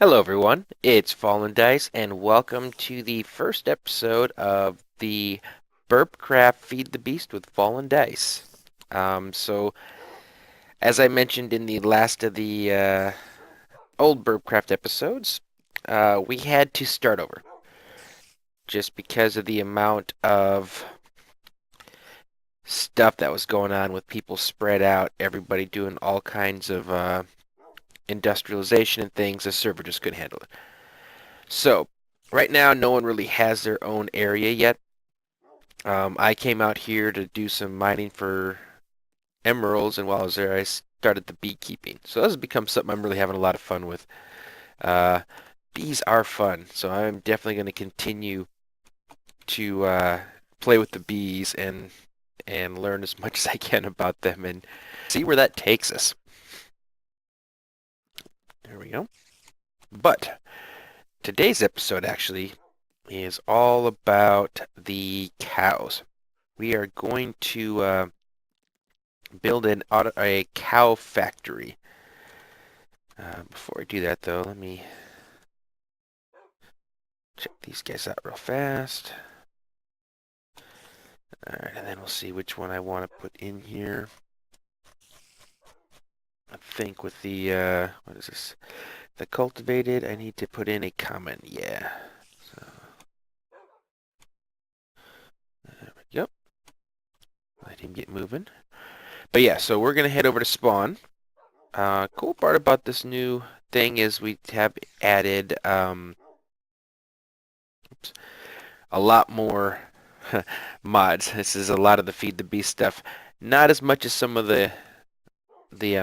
Hello everyone, it's FallenDice and welcome to the first episode of the Burpcraft Feed the Beast with FallenDice. As I mentioned in the last of the old Burpcraft episodes, we had to start over just because of the amount of stuff that was going on with people spread out, everybody doing all kinds of industrialization and things. The server just couldn't handle it. So, right now, no one really has their own area yet. I came out here to do some mining for emeralds, and while I was there, I started the beekeeping. So this has become something I'm really having a lot of fun with. Uh, Bees are fun, so I'm definitely going to continue to play with the bees and learn as much as I can about them and see where that takes us. There we go. But today's episode actually is all about the cows. We are going to build a cow factory. Before I do that, though, let me check these guys out real fast. Alright, and then we'll see which one I want to put in here. I think with the, what is this? The cultivated, I need to put in a common, yeah. So, there we go. Let him get moving. But yeah, so we're going to head over to spawn. Cool part about this new thing is we have added, a lot more mods. This is a lot of the Feed the Beast stuff. Not as much as some of the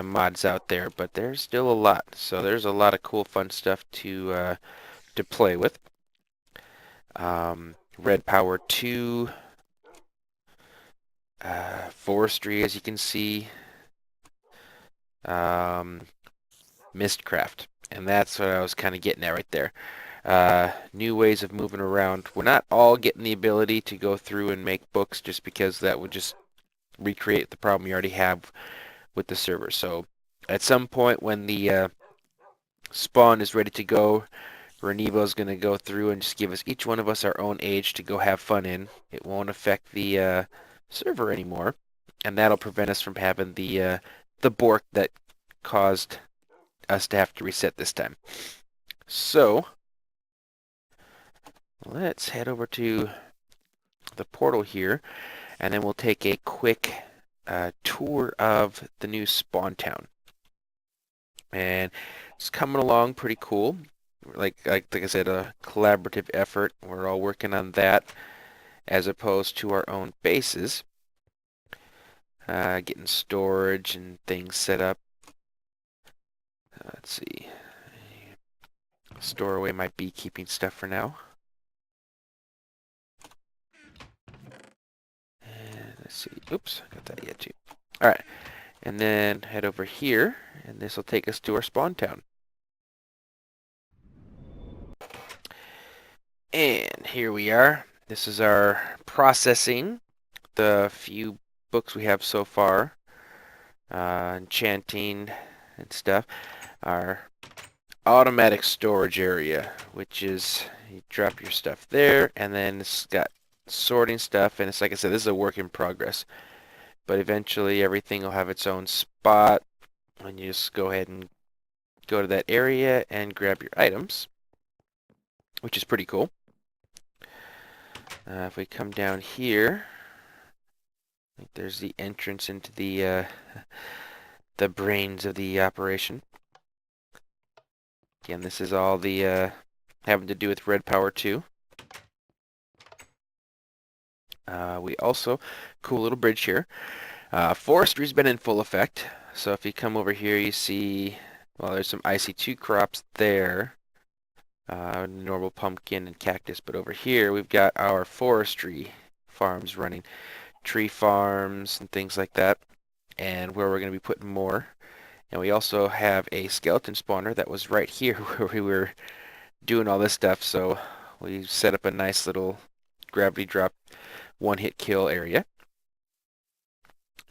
mods out there, but there's still a lot. So there's a lot of cool, fun stuff to play with. Red Power 2, Forestry, as you can see, Mystcraft, and that's what I was kind of getting at right there. New ways of moving around. We're not all getting the ability to go through and make books just because that would just recreate the problem you already have with the server. So at some point when the spawn is ready to go, RenEvo is going to go through and just give us each one of us our own age to go have fun in. It won't affect the server anymore, and that'll prevent us from having the bork that caused us to have to reset this time. So let's head over to the portal here, and then we'll take a quick tour of the new spawn town. And it's coming along pretty cool. Like I said, a collaborative effort. We're all working on that as opposed to our own bases. Getting storage and things set up. Let's see. Store away my beekeeping stuff for now. And let's see. Oops, got that yet too. All right, and then head over here, and this will take us to our spawn town. And here we are. This is our processing, the few books we have so far, enchanting and stuff. Our automatic storage area, which is you drop your stuff there, and then it's got sorting stuff, and it's like I said, this is a work in progress. But eventually everything will have its own spot, and you just go ahead and go to that area and grab your items, which is pretty cool. If we come down here, I think there's the entrance into the brains of the operation. Again, this is all the having to do with Red Power 2. We also, cool little bridge here. Forestry's been in full effect. So if you come over here, you see, well, there's some IC2 crops there. Normal pumpkin and cactus. But over here, we've got our forestry farms running. Tree farms and things like that. And where we're going to be putting more. And we also have a skeleton spawner that was right here where we were doing all this stuff. So we set up a nice little gravity drop one-hit kill area.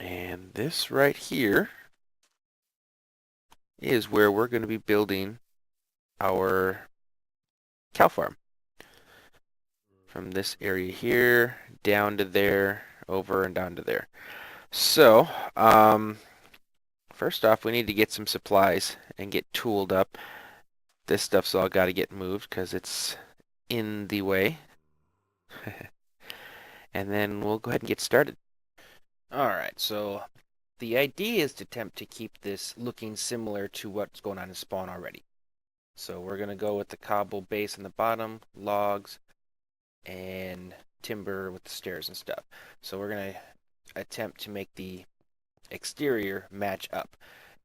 And this right here is where we're going to be building our cow farm. From this area here, down to there, over and down to there. So, first off, we need to get some supplies and get tooled up. This stuff's all got to get moved because it's in the way. And then we'll go ahead and get started. Alright, so the idea is to attempt to keep this looking similar to what's going on in spawn already. So we're going to go with the cobble base in the bottom, logs, and timber with the stairs and stuff. So we're going to attempt to make the exterior match up.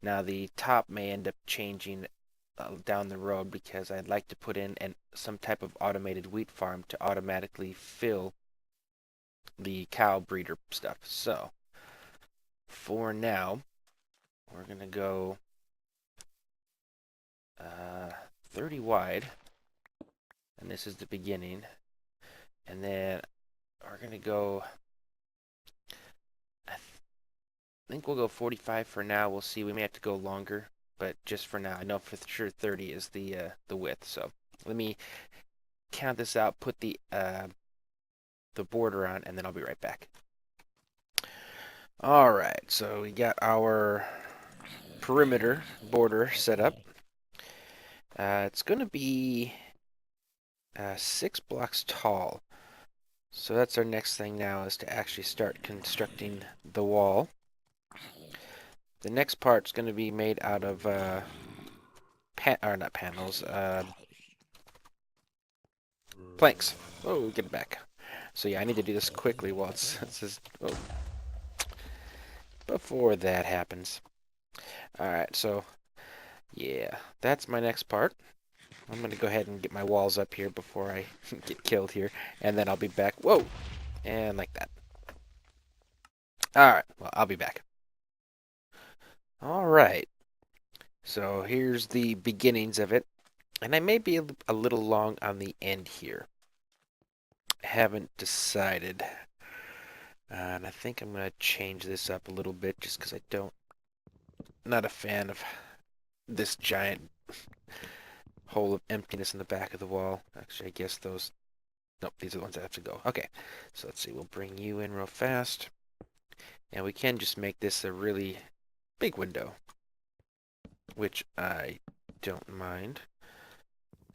Now the top may end up changing down the road because I'd like to put in some type of automated wheat farm to automatically fill the cow breeder stuff. So for now, we're going to go 30 wide, and this is the beginning. And then we're going to go, I think we'll go 45 for now. We'll see. We may have to go longer, but just for now, I know for sure 30 is the width. So let me count this out, put the border on, and then I'll be right back. All right, so we got our perimeter border set up. It's going to be 6 blocks tall. So that's our next thing now, is to actually start constructing the wall. The next part's going to be made out of not panels, planks. Oh, get it back. So yeah, I need to do this quickly while it's just, oh, before that happens. Alright, so yeah, that's my next part. I'm going to go ahead and get my walls up here before I get killed here, and then I'll be back. Whoa! And like that. Alright, well, I'll be back. Alright, so here's the beginnings of it, and I may be a little long on the end here. I haven't decided, and I think I'm going to change this up a little bit just because not a fan of this giant hole of emptiness in the back of the wall. Actually, I guess those... Nope, these are the ones that have to go. Okay, so let's see. We'll bring you in real fast. And we can just make this a really big window, which I don't mind.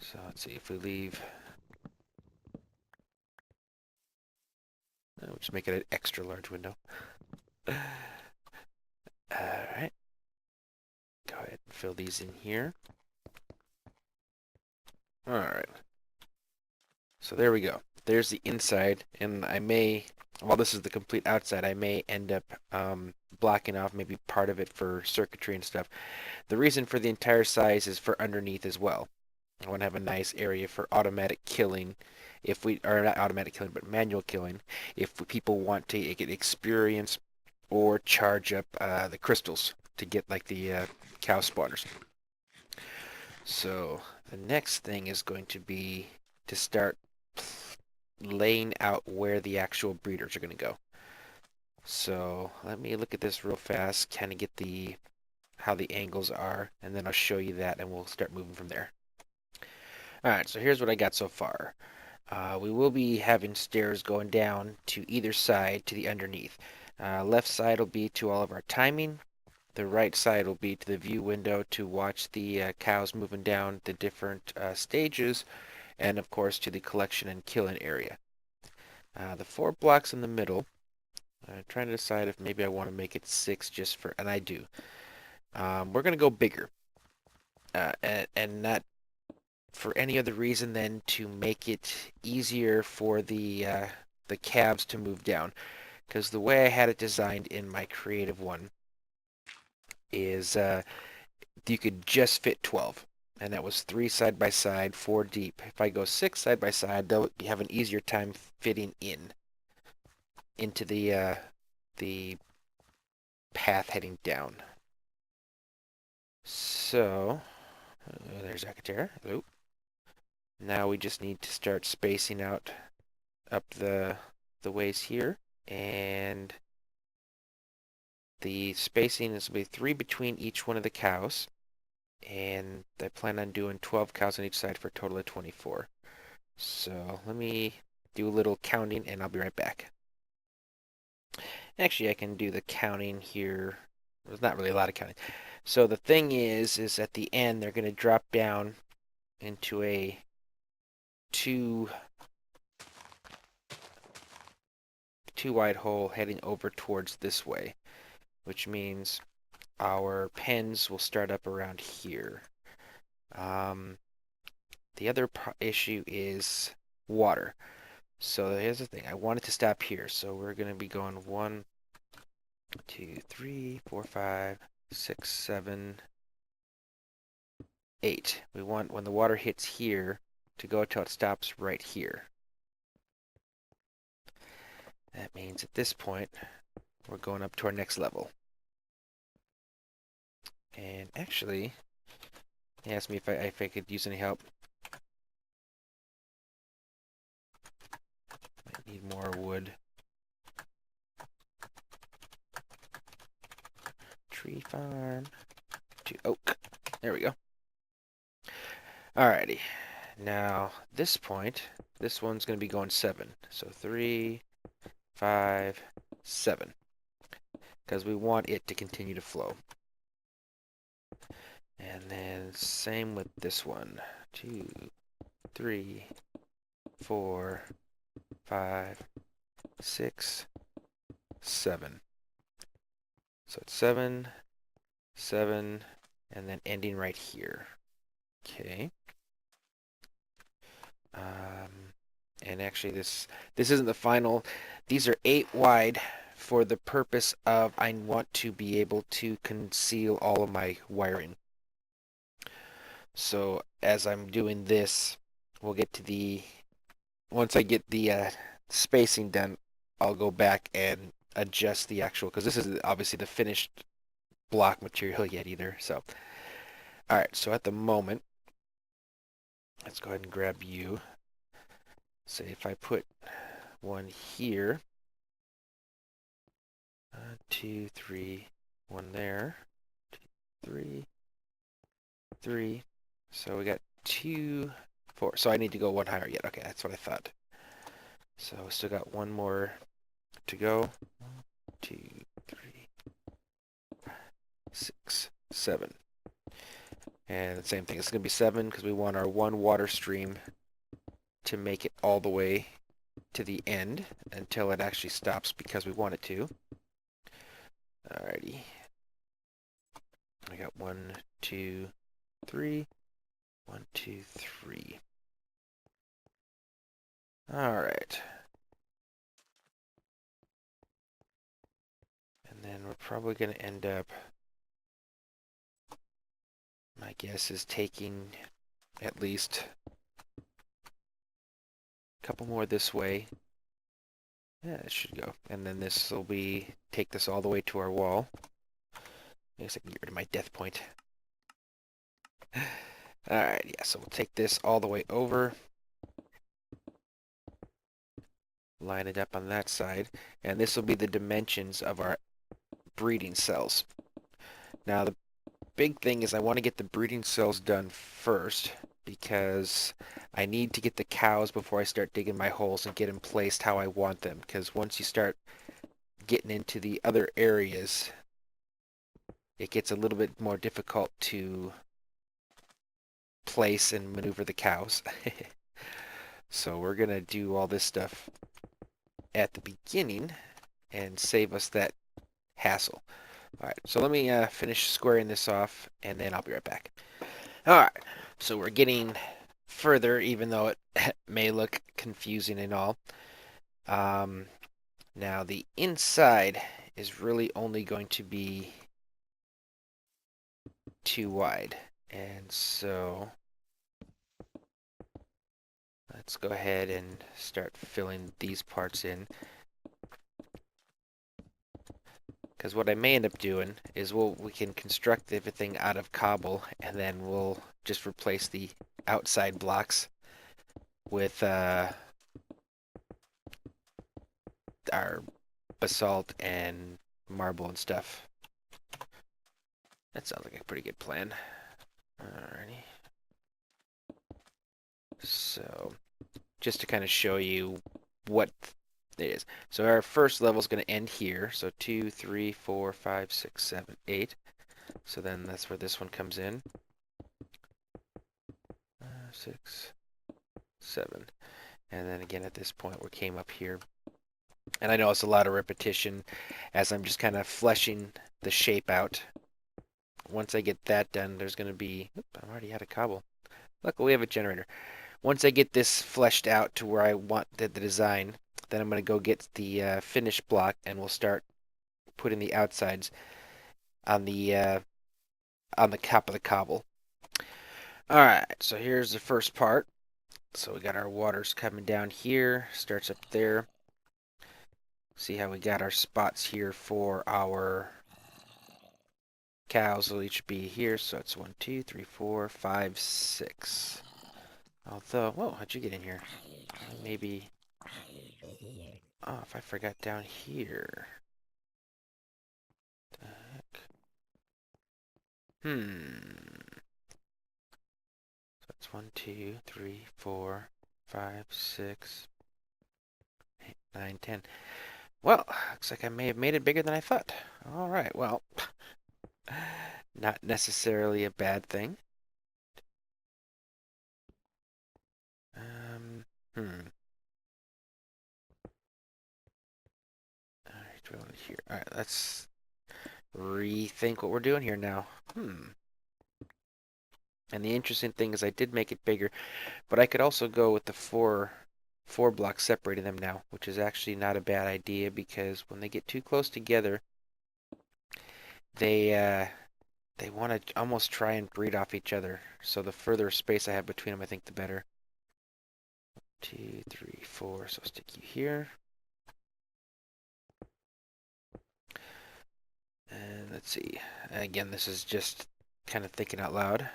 So let's see if we leave... We'll just make it an extra large window. Alright. Go ahead and fill these in here. Alright. So there we go. There's the inside, and I may, while this is the complete outside, I may end up blocking off maybe part of it for circuitry and stuff. The reason for the entire size is for underneath as well. I want to have a nice area for automatic killing, or not automatic killing, but manual killing, if people want to get experience or charge up the crystals to get like the cow spawners. So the next thing is going to be to start laying out where the actual breeders are going to go. So let me look at this real fast, kind of get how the angles are, and then I'll show you that, and we'll start moving from there. Alright, so here's what I got so far. We will be having stairs going down to either side to the underneath. Left side will be to all of our timing. The right side will be to the view window to watch the cows moving down the different stages, and of course to the collection and killing area. The 4 blocks in the middle, I'm trying to decide if maybe I want to make it 6 just for, and I do. We're going to go bigger, and not for any other reason than to make it easier for the calves to move down. Because the way I had it designed in my creative one is you could just fit 12. And that was 3 side by side, 4 deep. If I go 6 side by side, they'll have an easier time fitting into the path heading down. So there's Acatera. Oop. Now we just need to start spacing out up the ways here, and the spacing is will be 3 between each one of the cows. and I plan on doing 12 cows on each side for a total of 24. So let me do a little counting and I'll be right back. Actually, I can do the counting here. There's not really a lot of counting. So the thing is at the end they're going to drop down into a two wide hole heading over towards this way, which means our pens will start up around here. The other issue is water. So here's the thing. I want it to stop here. So we're going to be going 1, 2, 3, 4, 5, 6, 7, 8. We want when the water hits here to go till it stops right here. That means at this point we're going up to our next level. And actually, he asked me if I could use any help. Might need more wood. Tree farm to oak. There we go. Alrighty. Now, this point, this one's going to be going 7. So 3, 5, 7. Because we want it to continue to flow. And then same with this one. 2, 3, 4, 5, 6, 7. So it's 7, 7, and then ending right here. Okay. And actually this isn't the final. These are 8 wide for the purpose of I want to be able to conceal all of my wiring. So as I'm doing this, we'll get to the, once I get the spacing done, I'll go back and adjust the actual, because this is obviously the finished block material yet either. So, all right, so at the moment, let's go ahead and grab you. Say if I put one here, 2, 3, 1 there, 2, 3, 3. So we got 2, 4. So I need to go one higher yet. Okay, that's what I thought. So still got one more to go. 1, 2, 3, 6, 7. And the same thing. It's going to be 7 because we want our one water stream to make it all the way to the end until it actually stops because we want it to. Alrighty. I got 1, 2, 3. 1, 2, 3. Alright. And then we're probably going to end up, my guess is taking at least a couple more this way. Yeah, it should go. And then this will be, take this all the way to our wall. I guess I can get rid of my death point. Alright, yeah, so we'll take this all the way over. Line it up on that side. And this will be the dimensions of our breeding cells. Now, the big thing is I want to get the breeding cells done first because I need to get the cows before I start digging my holes and get them placed how I want them. Because once you start getting into the other areas, it gets a little bit more difficult to place and maneuver the cows. So we're going to do all this stuff at the beginning and save us that hassle. Alright, so let me finish squaring this off and then I'll be right back. Alright, so we're getting further even though it may look confusing and all. Now the inside is really only going to be 2 wide. And so let's go ahead and start filling these parts in. Because what I may end up doing is we can construct everything out of cobble and then we'll just replace the outside blocks with our basalt and marble and stuff. That sounds like a pretty good plan. Alrighty. So, just to kind of show you what it is. So our first level is going to end here. So 2, 3, 4, 5, 6, 7, 8. So then that's where this one comes in. 6, 7. And then again at this point we came up here. And I know it's a lot of repetition as I'm just kind of fleshing the shape out. Once I get that done, there's going to be... Oop, I'm already out of cobble. Luckily we have a generator. Once I get this fleshed out to where I want the design, then I'm going to go get the finished block and we'll start putting the outsides on the top of the cobble. Alright, so here's the first part. So we got our waters coming down here, starts up there. See how we got our spots here for our cows will each be here. So it's 1, 2, 3, 4, 5, 6. Although, whoa, how'd you get in here? Maybe. Oh, if I forgot down here. The heck? So it's 1, 2, 3, 4, 5, 6, 8, 9, 10. Well, looks like I may have made it bigger than I thought. All right, well, not necessarily a bad thing. All right, drill it here. All right, let's rethink what we're doing here now. And the interesting thing is I did make it bigger, but I could also go with the four blocks separating them now, which is actually not a bad idea because when they get too close together, they want to almost try and breed off each other. So the further space I have between them, I think the better. 2, 3, 4. So stick you here. And let's see. Again, this is just kind of thinking out loud.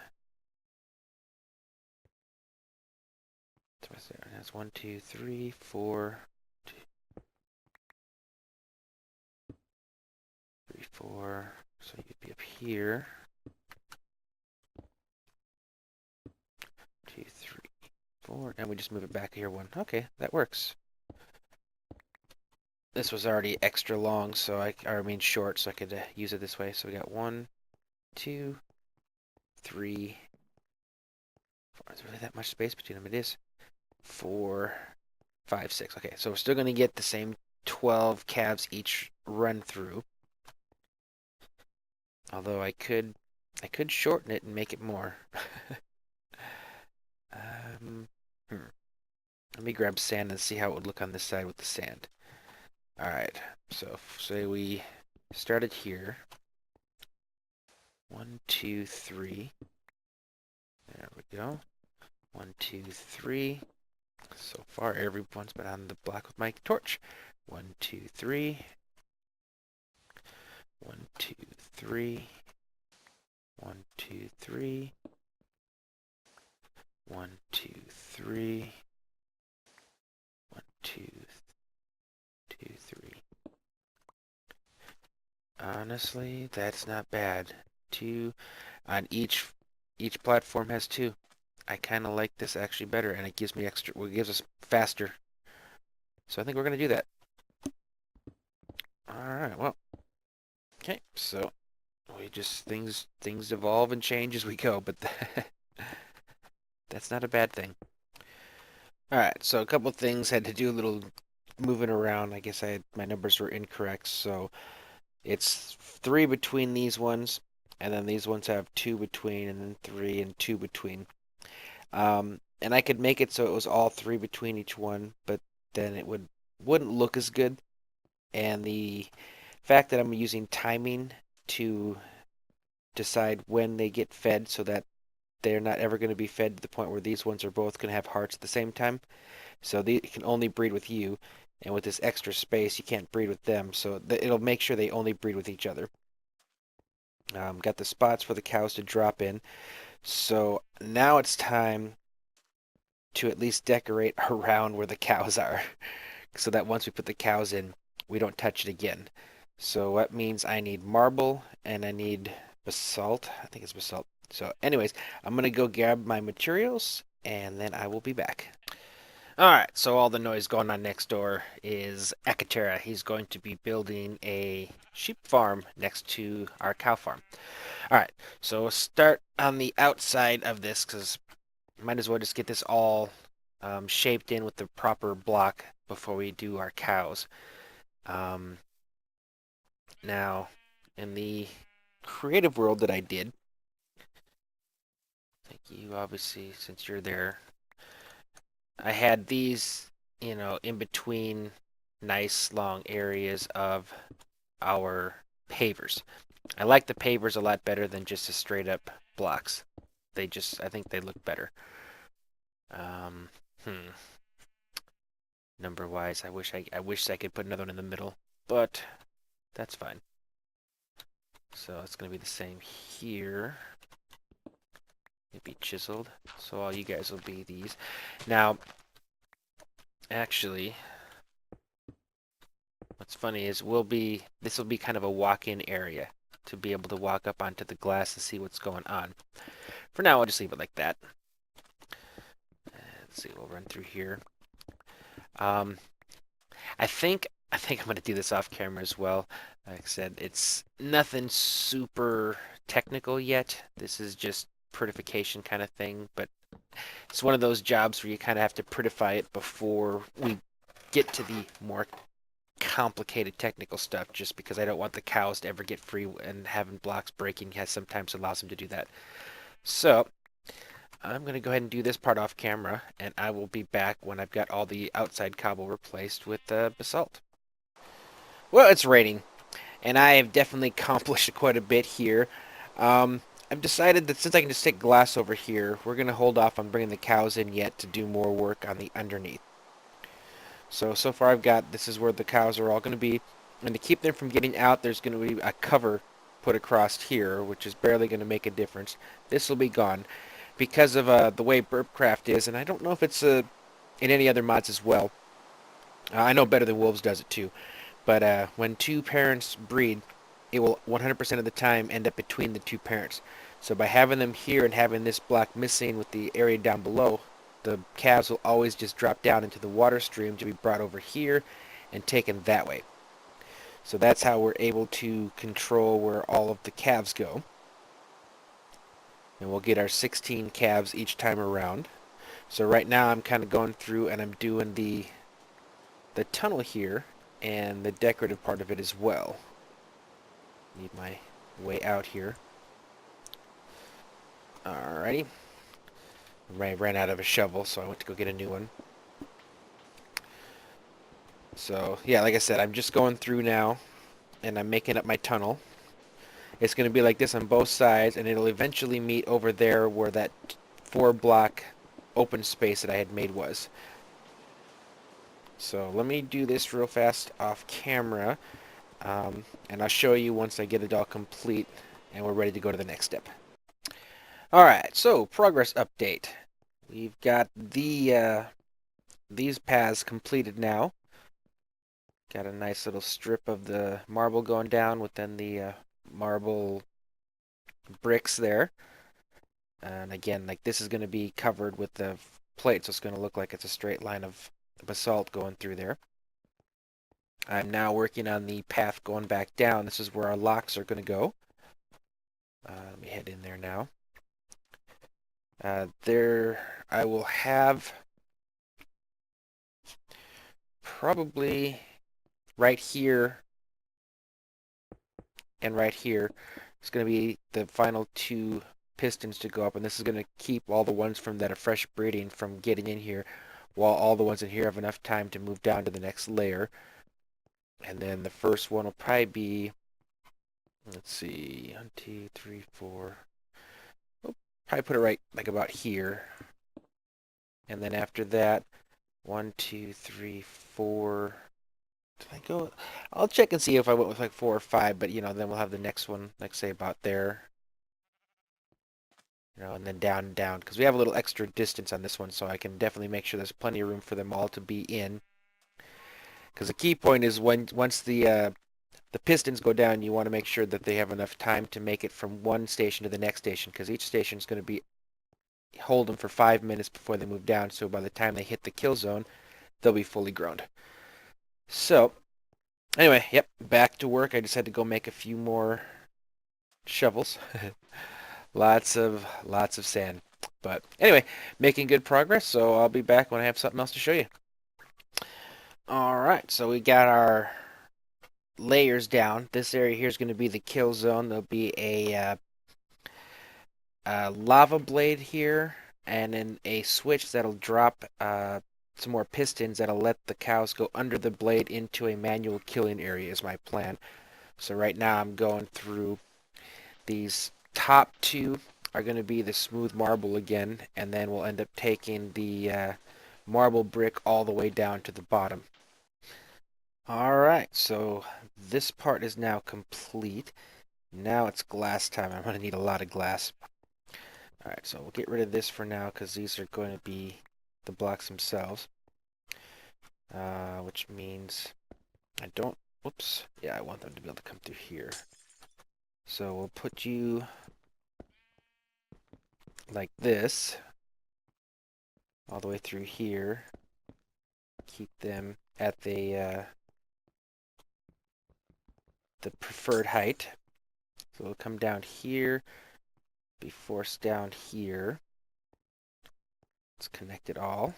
So that's 1, 2, 3, 4. 2, 3, 4. So you'd be up here. 2, 3, 4. And we just move it back here 1. Okay, that works. This was already extra long, so I mean short, so I could use it this way. So we got 1, 2, 3, 4. Is there really that much space between them? It is. 4, 5, 6. Okay, so we're still going to get the same 12 calves each run through. Although I could shorten it and make it more. Let me grab sand and see how it would look on this side with the sand. Alright, so say we started here. 1, 2, 3. There we go. 1, 2, 3. So far, everyone's been on the block with my torch. 1, 2, 3. 1, 2, 3. 1, 2, 3. 1, 2, 3. 1, 2, 2, 3. Honestly, that's not bad. 2 on each platform has 2. I kind of like this actually better, and it gives me extra. Well, it gives us faster. So I think we're gonna do that. All right. Well. Okay. So we just things evolve and change as we go, but that's not a bad thing. All right. So a couple things had to do a little moving around. I guess my numbers were incorrect. So it's 3 between these ones, and then these ones have 2 between, and then 3 and 2 between. And I could make it so it was all 3 between each one, but then it wouldn't look as good. And the fact that I'm using timing to decide when they get fed so that they're not ever going to be fed to the point where these ones are both going to have hearts at the same time. So they can only breed with you, and with this extra space, you can't breed with them. So it'll make sure they only breed with each other. Got the spots for the cows to drop in. So now it's time to at least decorate around where the cows are, so that once we put the cows in, we don't touch it again. So that means I need marble and I need basalt. I think it's basalt. So anyways, I'm going to go grab my materials, and then I will be back. Alright, so all the noise going on next door is Acatera. He's going to be building a sheep farm next to our cow farm. Alright, so we'll start on the outside of this, because might as well just get this all shaped in with the proper block before we do our cows. Now, in the creative world that I did, I think you obviously, since you're there, I had these, in between nice long areas of our pavers. I like the pavers a lot better than just the straight up blocks. I think they look better. Um, hmm. Number wise, I wish I could put another one in the middle, but that's fine. So it's gonna be the same here. It'll be chiseled. So all you guys will be these. Now, actually, what's funny is this will be kind of a walk-in area to be able to walk up onto the glass and see what's going on. For now, I'll just leave it like that. Let's see, we'll run through here. I think I'm gonna do this off camera as well. Like I said, it's nothing super technical yet. This is just prettification kind of thing, but it's one of those jobs where you kind of have to prettify it before we get to the more complicated technical stuff, just because I don't want the cows to ever get free, and having blocks breaking has sometimes allows them to do that. So I'm going to go ahead and do this part off camera, and I will be back when I've got all the outside cobble replaced with basalt. Well, it's raining, and I have definitely accomplished quite a bit here. I've decided that since I can just take glass over here, we're going to hold off on bringing the cows in yet to do more work on the underneath. So far this is where the cows are all going to be. And to keep them from getting out, there's going to be a cover put across here, which is barely going to make a difference. This will be gone because of the way Burpcraft is, and I don't know if it's in any other mods as well. I know Better Than Wolves does it too. But when two parents breed, it will 100% of the time end up between the two parents. So by having them here and having this block missing with the area down below, the calves will always just drop down into the water stream to be brought over here and taken that way. So that's how we're able to control where all of the calves go. And we'll get our 16 calves each time around. So right now I'm kind of going through and I'm doing the tunnel here and the decorative part of it as well. Need my way out here. Alrighty. I ran out of a shovel, so I went to go get a new one. So, yeah, like I said, I'm just going through now, and I'm making up my tunnel. It's going to be like this on both sides, and it'll eventually meet over there where that 4-block open space that I had made was. So let me do this real fast off camera, and I'll show you once I get it all complete, and we're ready to go to the next step. Alright, so progress update. We've got these paths completed now. Got a nice little strip of the marble going down within the marble bricks there. And again, like this is going to be covered with the plate, so it's going to look like it's a straight line of basalt going through there. I'm now working on the path going back down. This is where our locks are going to go. Let me head in there now. There I will have probably right here and right here. It's going to be the final 2 pistons to go up, and this is going to keep all the ones from that are fresh breeding from getting in here, while all the ones in here have enough time to move down to the next layer. And then the first one will probably be, let's see, 1, 2, 3, 4. Oh, probably put it right like about here. And then after that, 1, 2, 3, 4. Did I go? I'll check and see if I went with like 4 or 5, but then we'll have the next one, like say about there. And then down and down, because we have a little extra distance on this one, so I can definitely make sure there's plenty of room for them all to be in. Because the key point is once the the pistons go down, you want to make sure that they have enough time to make it from one station to the next station, because each station is going to be hold them for 5 minutes before they move down, so by the time they hit the kill zone, they'll be fully grown. So, anyway, yep, back to work. I just had to go make a few more shovels. lots of sand. But anyway, making good progress, so I'll be back when I have something else to show you. Alright, so we got our layers down. This area here is going to be the kill zone. There'll be a lava blade here, and then a switch that'll drop some more pistons that'll let the cows go under the blade into a manual killing area is my plan. So right now I'm going through these top two are going to be the smooth marble again, and then we'll end up taking the marble brick all the way down to the bottom. Alright, so this part is now complete. Now it's glass time. I'm going to need a lot of glass. Alright, so we'll get rid of this for now because these are going to be the blocks themselves. Which means I don't, whoops, yeah, I want them to be able to come through here. So we'll put you like this all the way through here. Keep them at the preferred height. So it'll come down here, be forced down here. Let's connect it all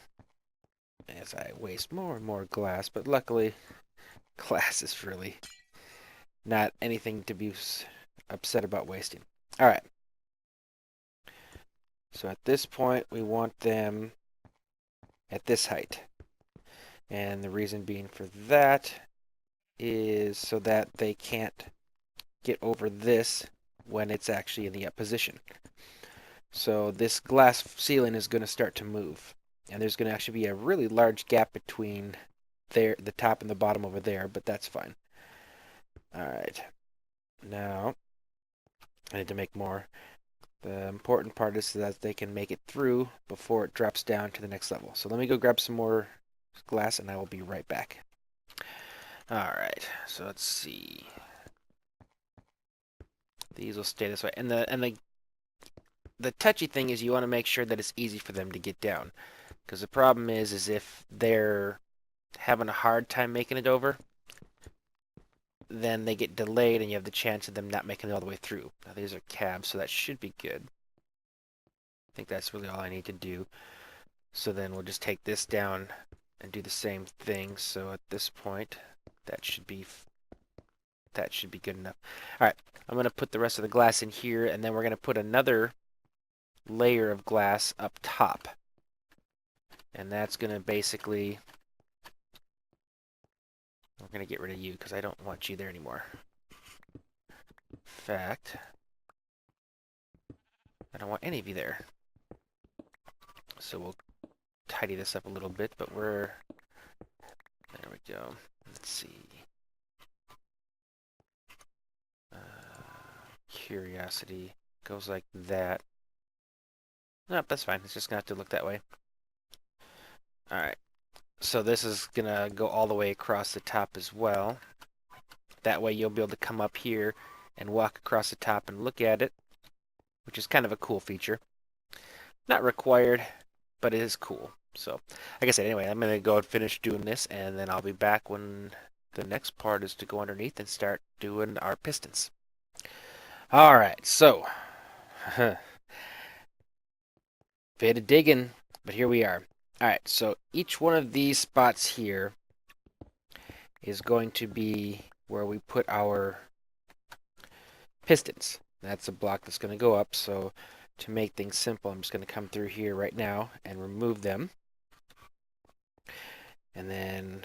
as I waste more and more glass, but luckily glass is really not anything to be upset about wasting. Alright. So at this point we want them at this height. And the reason being for that is so that they can't get over this when it's actually in the up position. So this glass ceiling is going to start to move. And there's going to actually be a really large gap between there, the top and the bottom over there, but that's fine. Alright. Now, I need to make more. The important part is that they can make it through before it drops down to the next level. So let me go grab some more glass and I will be right back. Alright, so let's see. These will stay this way. And the touchy thing is you want to make sure that it's easy for them to get down. Because the problem is if they're having a hard time making it over, then they get delayed and you have the chance of them not making it all the way through. Now these are cabs, so that should be good. I think that's really all I need to do. So then we'll just take this down and do the same thing. So at this point, that should be good enough. Alright, I'm going to put the rest of the glass in here, and then we're going to put another layer of glass up top. And that's going to basically... we're going to get rid of you because I don't want you there anymore. In fact, I don't want any of you there. So we'll tidy this up a little bit, but we're... there we go. Let's see. Curiosity goes like that. Nope, that's fine. It's just going to have to look that way. Alright. So this is going to go all the way across the top as well. That way you'll be able to come up here and walk across the top and look at it, which is kind of a cool feature. Not required, but it is cool. So, like I said, anyway, I'm going to go and finish doing this, and then I'll be back when the next part is to go underneath and start doing our pistons. Alright, so, bit of digging, but here we are. Alright, so each one of these spots here is going to be where we put our pistons. That's a block that's going to go up, so to make things simple, I'm just going to come through here right now and remove them. And then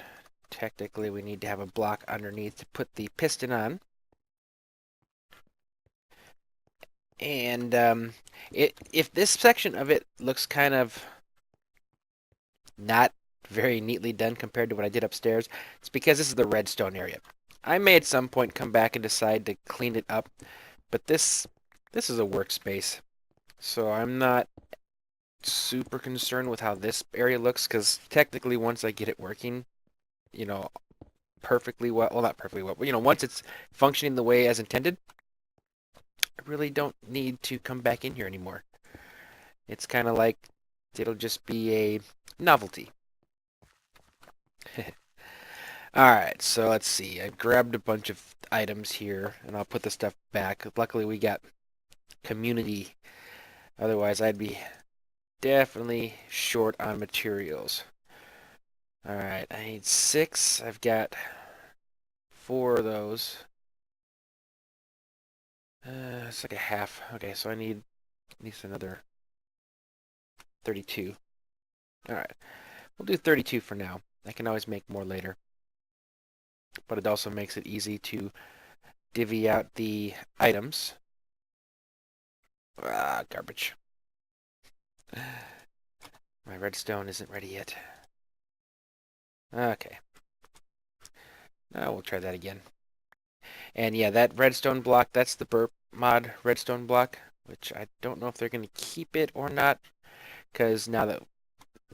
technically we need to have a block underneath to put the piston on. And if this section of it looks kind of not very neatly done compared to what I did upstairs, it's because this is the redstone area. I may at some point come back and decide to clean it up, but this is a workspace. So I'm not super concerned with how this area looks, because technically once I get it working, you know, perfectly well. Well, not perfectly well, but once it's functioning the way as intended, I really don't need to come back in here anymore. It's kind of like it'll just be a novelty. Alright, so let's see. I grabbed a bunch of items here, and I'll put the stuff back. Luckily, we got community. Otherwise, I'd be definitely short on materials. Alright, I need 6. I've got 4 of those. It's like a half. Okay, so I need at least another 32. Alright, we'll do 32 for now. I can always make more later. But it also makes it easy to divvy out the items. Ah, garbage. My redstone isn't ready yet. Okay. Now we'll try that again. And yeah, that redstone block, that's the Burpmod redstone block, which I don't know if they're going to keep it or not, because now that,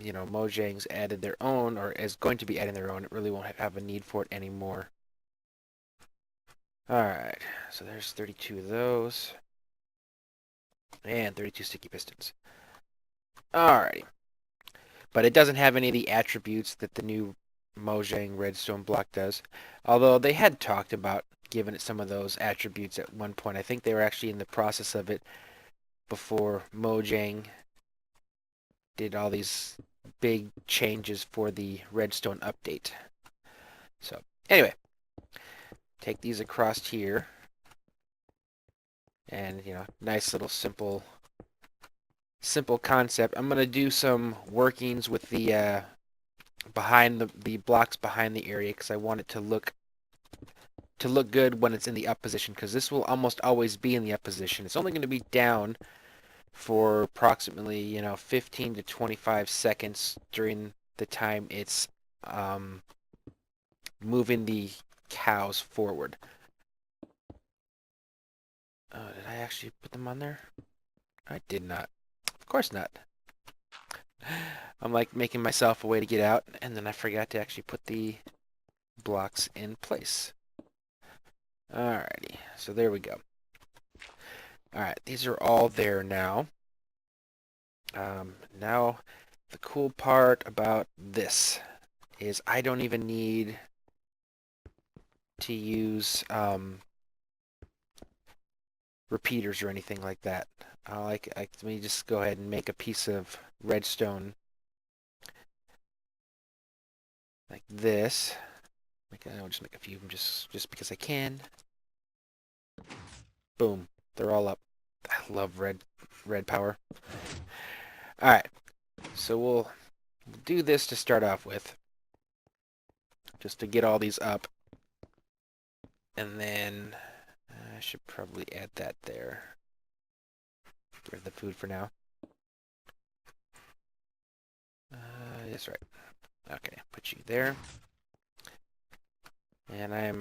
Mojang's added their own, or is going to be adding their own, it really won't have a need for it anymore. Alright, so there's 32 of those. And 32 sticky pistons. Alrighty. But it doesn't have any of the attributes that the new Mojang redstone block does. Although they had talked about giving it some of those attributes at one point. I think they were actually in the process of it before Mojang did all these big changes for the redstone update. So, anyway, take these across here. And, nice little simple concept. I'm going to do some workings with the behind the blocks behind the area because I want it to look good when it's in the up position, because this will almost always be in the up position. It's only going to be down for approximately 15 to 25 seconds during the time it's moving the cows forward. Did I actually put them on there? I did not. Of course not. I'm like making myself a way to get out, and then I forgot to actually put the blocks in place. Alrighty, so there we go. Alright, these are all there now. Now, the cool part about this is I don't even need to use repeaters or anything like that. Let me just go ahead and make a piece of redstone like this. I'll just make a few of them just because I can. Boom, they're all up. I love red power. All right, so we'll do this to start off with, just to get all these up, and then I should probably add that there. Get rid of the food for now. That's right. Okay, put you there. And I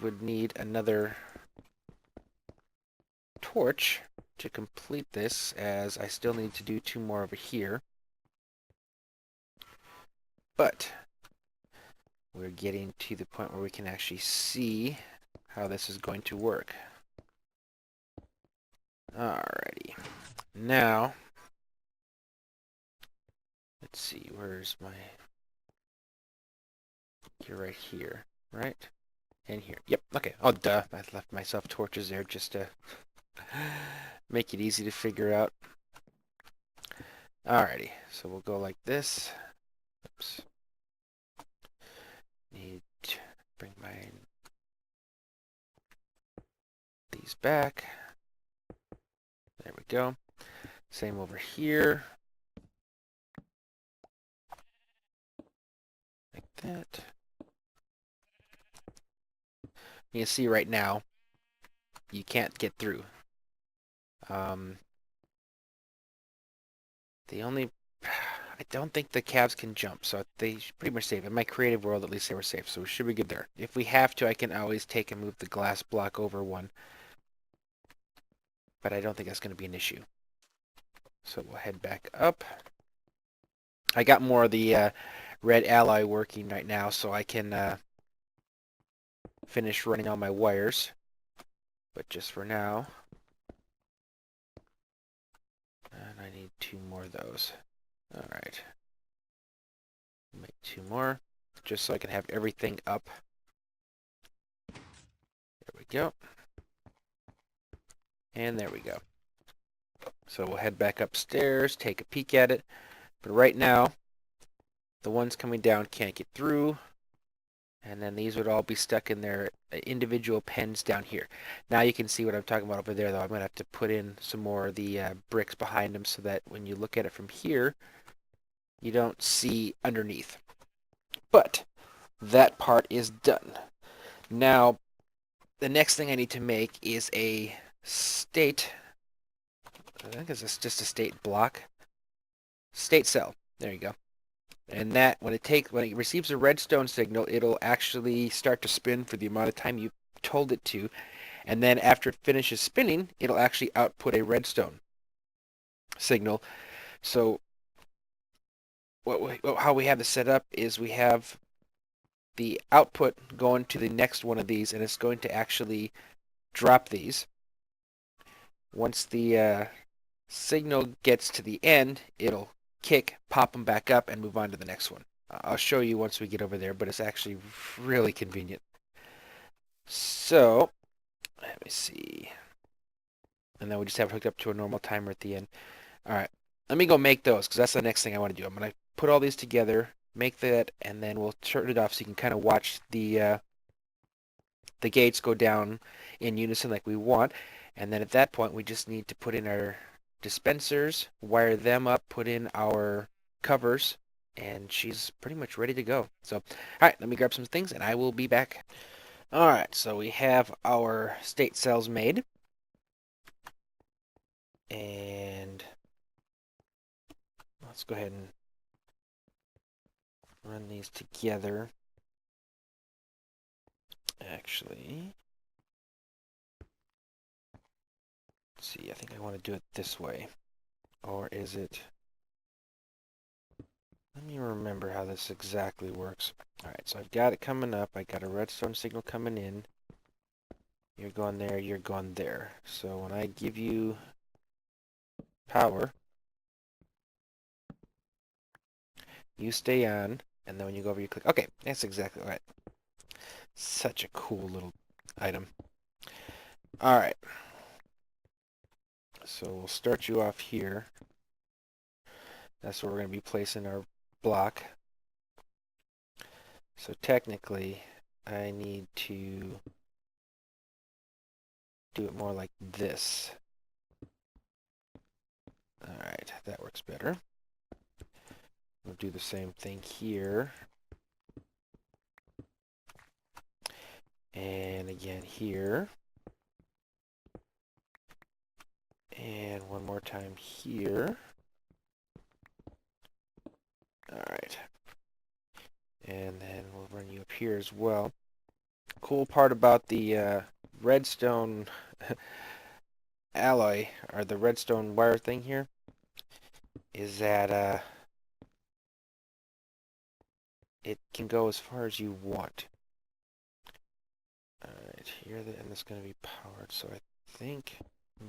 would need another torch to complete this, as I still need to do 2 more over here. But we're getting to the point where we can actually see how this is going to work. Alrighty. Now, let's see, where's my... You're right here, right? And here. Yep, okay. Oh, duh. I left myself torches there just to make it easy to figure out. Alrighty, so we'll go like this. Oops. Need to bring these back. There we go. Same over here. Like that. You can see right now, you can't get through. I don't think the calves can jump, so they should pretty much safe. In my creative world, at least they were safe, so we should be good there. If we have to, I can always take and move the glass block over one. But I don't think that's going to be an issue. So we'll head back up. I got more of the red alloy working right now, so I can finish running all my wires. But just for now, and I need 2 more of those. All right. Make 2 more, just so I can have everything up. There we go. And there we go. So we'll head back upstairs, take a peek at it. But right now, the ones coming down can't get through. And then these would all be stuck in their individual pens down here. Now you can see what I'm talking about over there, though. I'm going to have to put in some more of the bricks behind them so that when you look at it from here, you don't see underneath. But that part is done. Now, the next thing I need to make is a state. I think it's just a state block. State cell. There you go. And that, when it receives a redstone signal, it'll actually start to spin for the amount of time you told it to. And then after it finishes spinning, it'll actually output a redstone signal. So how we have this set up is we have the output going to the next one of these, and it's going to actually drop these. Once the signal gets to the end, it'll kick, pop them back up, and move on to the next one. I'll show you once we get over there, but it's actually really convenient. So, let me see. And then we just have it hooked up to a normal timer at the end. Alright, let me go make those, because that's the next thing I want to do. I'm going to put all these together, make that, and then we'll turn it off so you can kind of watch the gates go down in unison like we want. And then at that point, we just need to put in our dispensers, wire them up, put in our covers, and she's pretty much ready to go. So, alright, let me grab some things, and I will be back. Alright, so we have our state cells made. And let's go ahead and run these together. Actually, let's see, I think I want to do it this way. Or is it... Let me remember how this exactly works. Alright, so I've got it coming up. I got a redstone signal coming in. You're going there, you're going there. So when I give you power, you stay on, and then when you go over, you click. Okay, that's exactly right. Such a cool little item. Alright. So we'll start you off here. That's where we're going to be placing our block. So technically, I need to do it more like this. Alright, that works better. We'll do the same thing here. And again here. And one more time here. Alright. And then we'll run you up here as well. Cool part about the redstone alloy, or the redstone wire thing here, is that it can go as far as you want. Alright, here, and it's going to be powered, so I think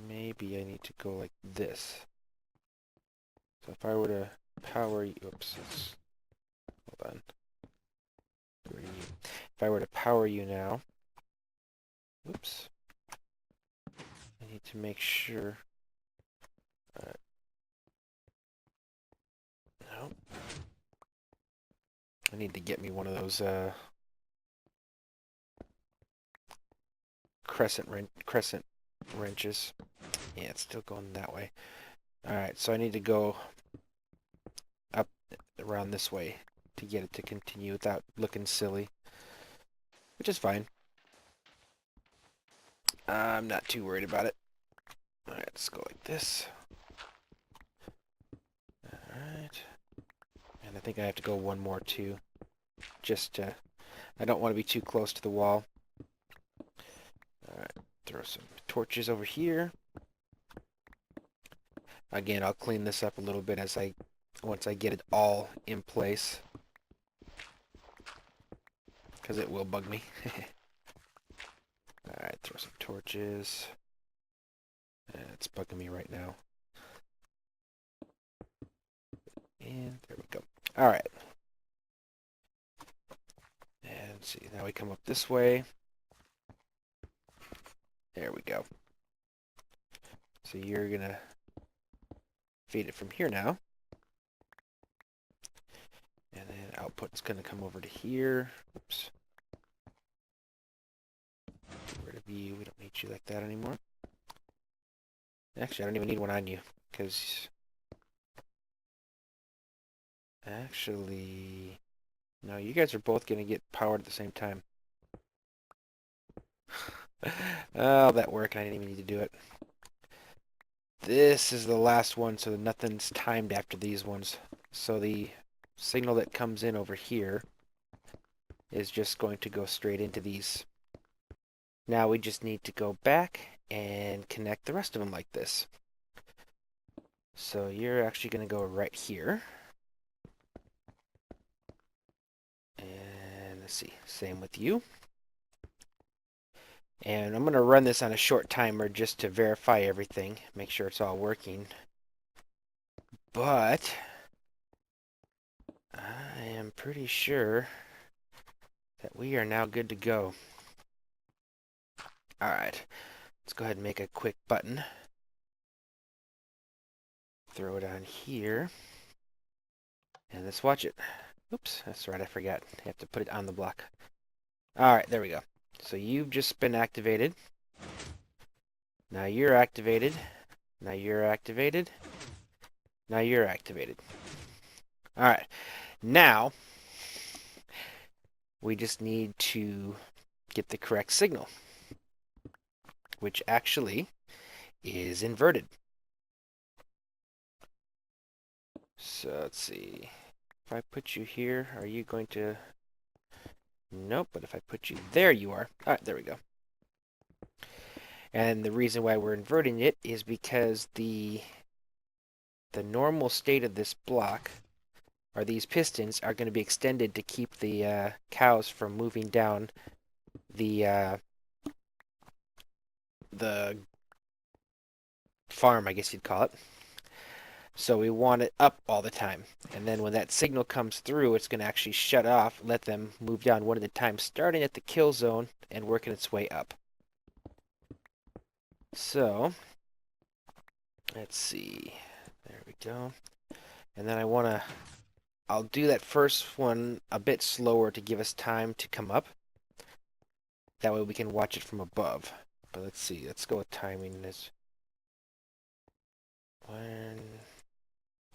maybe I need to go like this. So if I were to power you, oops, hold on. If I were to power you now, oops, I need to make sure. No, I need to get me one of those crescent wrenches. Yeah, it's still going that way. Alright, so I need to go up around this way to get it to continue without looking silly, which is fine. I'm not too worried about it. Alright, let's go like this. Alright. And I think I have to go one more too. Just, I don't want to be too close to the wall. Alright, throw some torches over here. Again, I'll clean this up a little bit once I get it all in place, because it will bug me. torches. It's bugging me right now. And there we go. All right. And see, now we come up this way. There we go. So you're going to feed it from here now. And then output's going to come over to here. Oops. Get rid of you. We don't need you like that anymore. Actually, I don't even need one on you, because... Actually... No, you guys are both going to get powered at the same time. Oh, that worked. I didn't even need to do it. This is the last one, so nothing's timed after these ones. So the signal that comes in over here is just going to go straight into these. Now we just need to go back and connect the rest of them like this. So you're actually going to go right here. And let's see, same with you. And I'm going to run this on a short timer just to verify everything, make sure it's all working. But I am pretty sure that we are now good to go. Alright, let's go ahead and make a quick button. Throw it on here. And let's watch it. Oops, that's right, I forgot. I have to put it on the block. Alright, there we go. So you've just been activated. Now you're activated. Now you're activated. Now you're activated. Alright, now we just need to get the correct signal, which actually is inverted. So let's see. If I put you here, are you going to... Nope, but if I put you there, you are. Alright, there we go. And the reason why we're inverting it is because the normal state of this block, or these pistons, are going to be extended to keep the cows from moving down the farm, I guess you'd call it. So we want it up all the time. And then when that signal comes through, it's going to actually shut off, let them move down one at a time, starting at the kill zone and working its way up. So, let's see. There we go. And then I'll do that first one a bit slower to give us time to come up. That way we can watch it from above. But let's see. Let's go with timing this.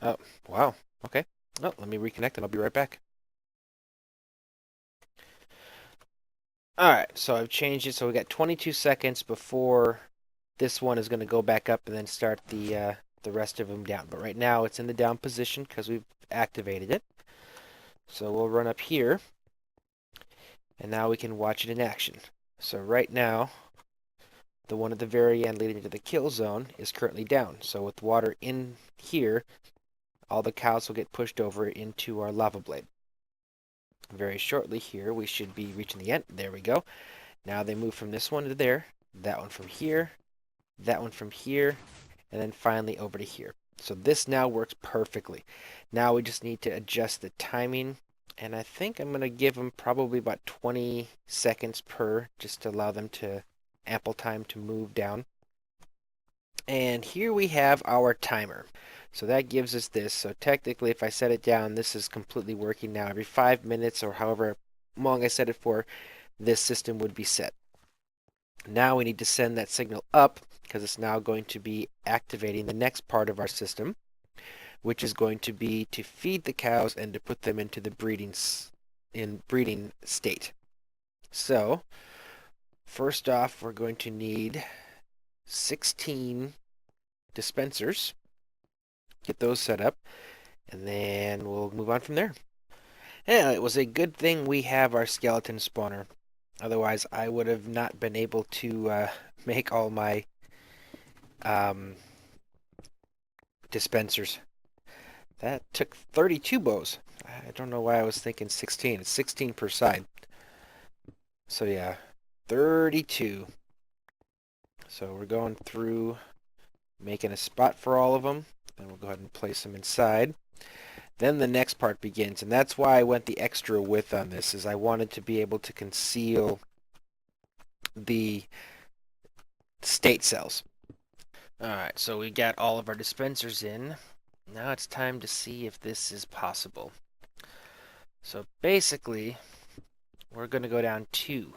Oh, wow. Okay. Oh, let me reconnect and I'll be right back. Alright, so I've changed it. So we got 22 seconds before this one is going to go back up and then start the rest of them down. But right now it's in the down position because we've activated it. So we'll run up here. And now we can watch it in action. So right now, the one at the very end leading to the kill zone is currently down. So with water in here, all the cows will get pushed over into our lava blade. Very shortly here, we should be reaching the end. There we go. Now they move from this one to there, that one from here, that one from here, and then finally over to here. So this now works perfectly. Now we just need to adjust the timing, and I think I'm going to give them probably about 20 seconds per, just to allow them to ample time to move down. And here we have our timer. So that gives us this. So technically, if I set it down, this is completely working now. Every 5 minutes or however long I set it for, this system would be set. Now we need to send that signal up because it's now going to be activating the next part of our system, which is going to be to feed the cows and to put them into the breeding state. So first off, we're going to need 16 dispensers. Get those set up, and then we'll move on from there. Yeah, it was a good thing we have our skeleton spawner. Otherwise, I would have not been able to make all my dispensers. That took 32 bows. I don't know why I was thinking 16. It's 16 per side. So yeah, 32. So we're going through making a spot for all of them. Then we'll go ahead and place them inside. Then the next part begins, and that's why I went the extra width on this, is I wanted to be able to conceal the state cells. Alright, so we got all of our dispensers in. Now it's time to see if this is possible. So basically, we're going to go down 2.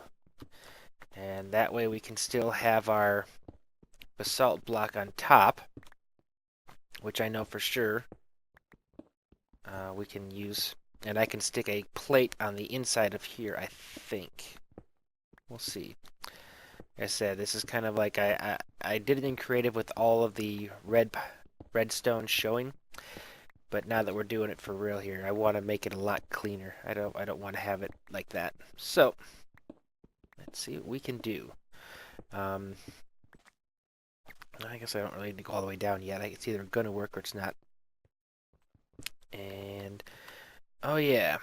And that way we can still have our basalt block on top, which I know for sure we can use. And I can stick a plate on the inside of here, I think. We'll see. Like I said, this is kind of like I did it in creative with all of the redstone showing, but now that we're doing it for real here, I want to make it a lot cleaner. I don't want to have it like that. So let's see what we can do. I guess I don't really need to go all the way down yet. It's either going to work or it's not. And oh yeah,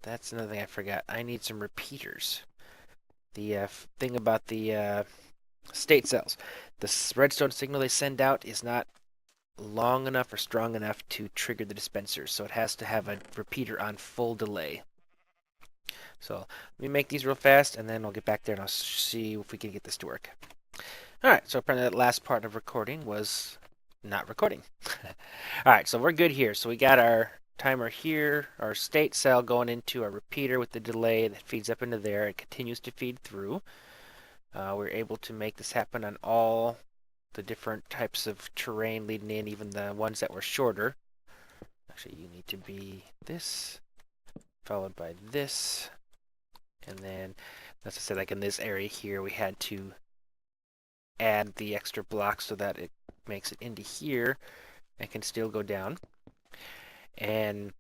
that's another thing I forgot. I need some repeaters. The thing about the state cells, the redstone signal they send out is not long enough or strong enough to trigger the dispensers, so it has to have a repeater on full delay. So let me make these real fast, and then I'll get back there and I'll see if we can get this to work. Alright, so apparently that last part of recording was not recording. Alright, so we're good here. So we got our timer here, our state cell going into our repeater with the delay that feeds up into there. It continues to feed through. We're able to make this happen on all the different types of terrain leading in, even the ones that were shorter. Actually, you need to be this, followed by this, and then, as I said, like in this area here, we had to add the extra block so that it makes it into here and can still go down. And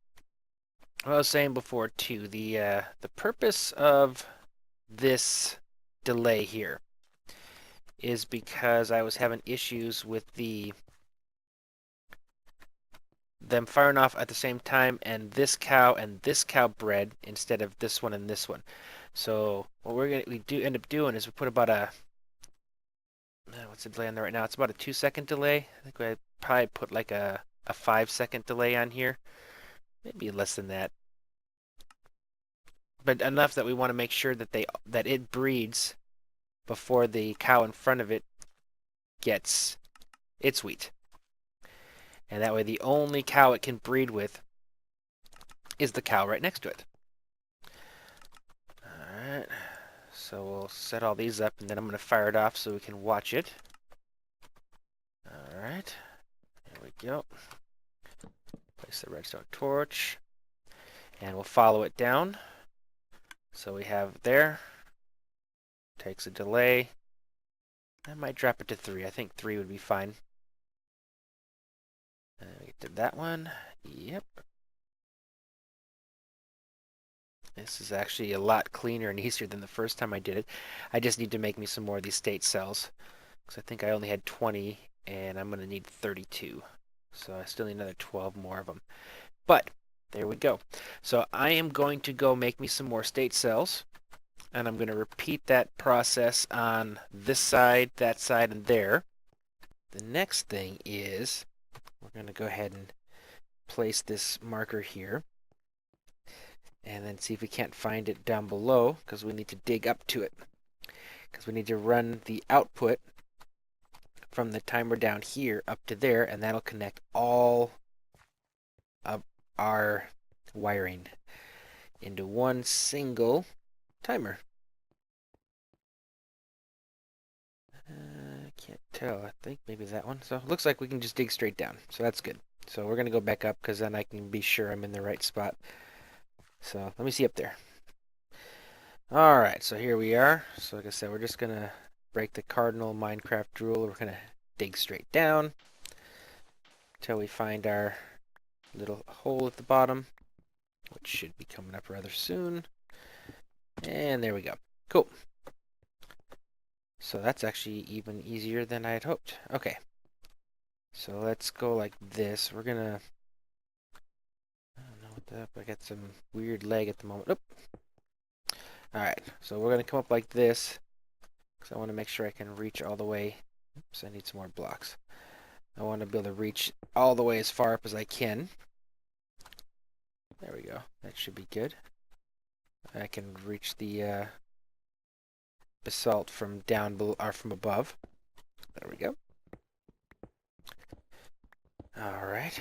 what I was saying before too, the purpose of this delay here is because I was having issues with them firing off at the same time, and this cow bred instead of this one and this one. So what we end up doing is we put about a what's the delay on there right now? It's about a 2-second delay. I think I probably put like a 5-second delay on here, maybe less than that, but enough that we want to make sure that it breeds before the cow in front of it gets its wheat. And that way the only cow it can breed with is the cow right next to it. Alright, so we'll set all these up, and then I'm going to fire it off so we can watch it. Alright, there we go. Place the redstone torch, and we'll follow it down. So we have there, takes a delay. I might drop it to 3. I think 3 would be fine. We did that one. Yep. This is actually a lot cleaner and easier than the first time I did it. I just need to make me some more of these state cells, because I think I only had 20, and I'm going to need 32. So I still need another 12 more of them. But there we go. So I am going to go make me some more state cells, and I'm going to repeat that process on this side, that side, and there. The next thing is we're going to go ahead and place this marker here, and then see if we can't find it down below, because we need to dig up to it, because we need to run the output from the timer down here up to there, and that'll connect all of our wiring into one single timer. I can't tell. I think maybe that one. So it looks like we can just dig straight down. So that's good. So we're going to go back up, because then I can be sure I'm in the right spot. So let me see up there. Alright, so here we are. So like I said, we're just going to break the cardinal Minecraft rule. We're going to dig straight down until we find our little hole at the bottom, which should be coming up rather soon. And there we go. Cool. So that's actually even easier than I had hoped. Okay. So let's go like this. We're going to... I don't know what that... I got some weird lag at the moment. Oop. Alright, so we're going to come up like this, because I want to make sure I can reach all the way Oops, I need some more blocks. I want to be able to reach all the way as far up as I can. There we go. That should be good. I can reach the basalt from down below, or from above. There we go. All right.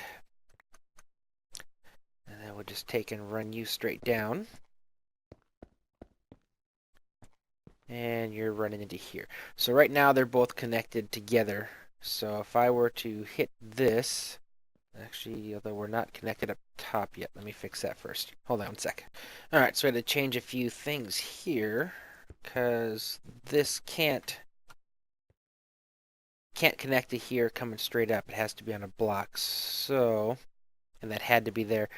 And then we'll just take and run you straight down. And you're running into here. So right now they're both connected together. So if I were to hit this, actually, although we're not connected up top yet, let me fix that first. Hold on one sec. All right, so I had to change a few things here because this can't connect to here coming straight up. It has to be on a block. So, and that had to be there,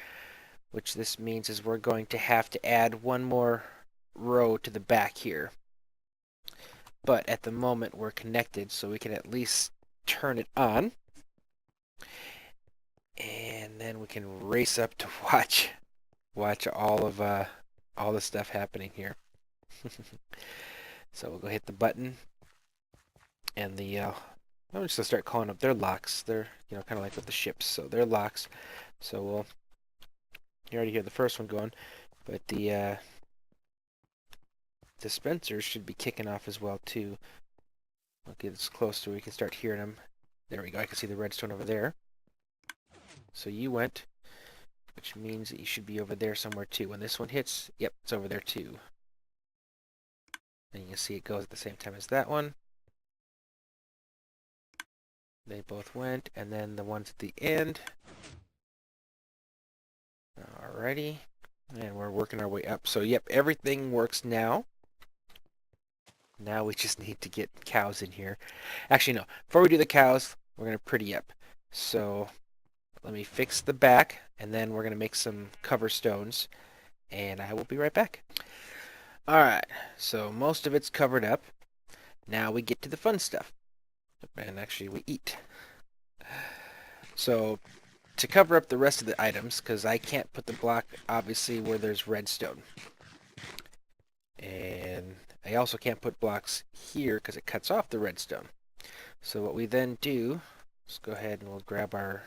which this means is we're going to have to add one more row to the back here. But at the moment we're connected, so we can at least turn it on. And then we can race up to watch all the stuff happening here. So we'll go hit the button, and I'm just gonna start calling up their locks. They're kind of like with the ships, so they're locks. So you already hear the first one going, but the dispensers should be kicking off as well too. I'll get this close so we can start hearing them. There we go. I can see the redstone over there. So you went, which means that you should be over there somewhere too. When this one hits, yep, it's over there too. And you can see it goes at the same time as that one. They both went, and then the ones at the end. Alrighty. And we're working our way up. So yep, everything works now. Now we just need to get cows in here. Actually, no. Before we do the cows, we're going to pretty up. So let me fix the back, and then we're going to make some cover stones, and I will be right back. Alright, so most of it's covered up. Now we get to the fun stuff. And actually, we eat. So to cover up the rest of the items, because I can't put the block, obviously, where there's redstone. And I also can't put blocks here because it cuts off the redstone. So what we then do, let's go ahead and we'll grab our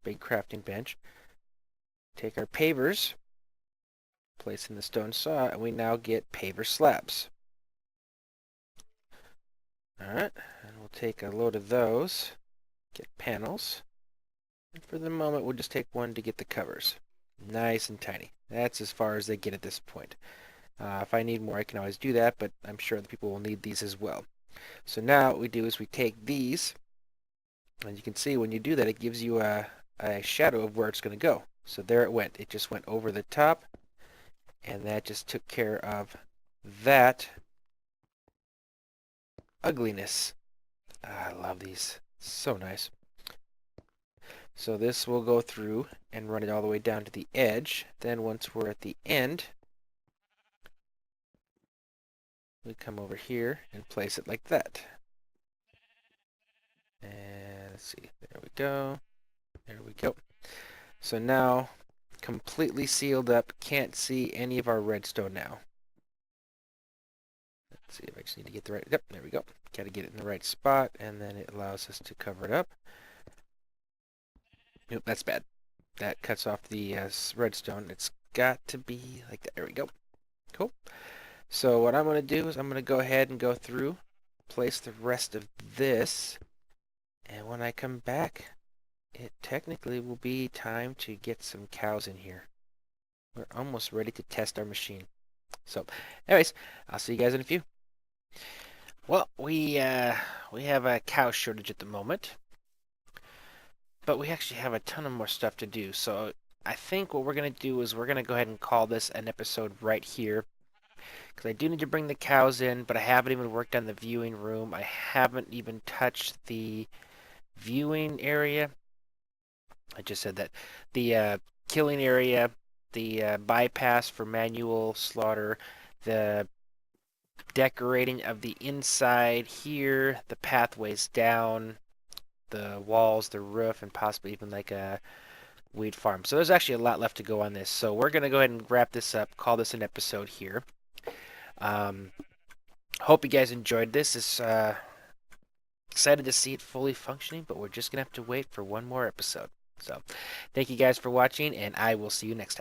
big crafting bench, take our pavers, place in the stone saw, and we now get paver slabs. Alright, and we'll take a load of those, get panels, and for the moment we'll just take one to get the covers. Nice and tiny. That's as far as they get at this point. If I need more, I can always do that, but I'm sure other people will need these as well. So now what we do is we take these, and you can see when you do that, it gives you a shadow of where it's going to go. So there it went. It just went over the top, and that just took care of that ugliness. I love these. So nice. So this will go through and run it all the way down to the edge. Then once we're at the end, we come over here and place it like that. And let's see, there we go. There we go. So now, completely sealed up, can't see any of our redstone now. Let's see if I just need to get the right, yep, there we go. Got to get it in the right spot, and then it allows us to cover it up. Nope, that's bad. That cuts off the redstone. It's got to be like that. There we go. Cool. So what I'm going to do is I'm going to go ahead and go through, place the rest of this, and when I come back, it technically will be time to get some cows in here. We're almost ready to test our machine. So, anyways, I'll see you guys in a few. Well, we have a cow shortage at the moment, but we actually have a ton of more stuff to do. So I think what we're going to do is we're going to go ahead and call this an episode right here. Because I do need to bring the cows in, but I haven't even worked on the viewing room. I haven't even touched the viewing area. I just said that. The killing area, the bypass for manual slaughter, the decorating of the inside here, the pathways down, the walls, the roof, and possibly even like a weed farm. So there's actually a lot left to go on this. So we're going to go ahead and wrap this up, call this an episode here. Hope you guys enjoyed this. It's excited to see it fully functioning, but we're just going to have to wait for one more episode. So thank you guys for watching, and I will see you next time.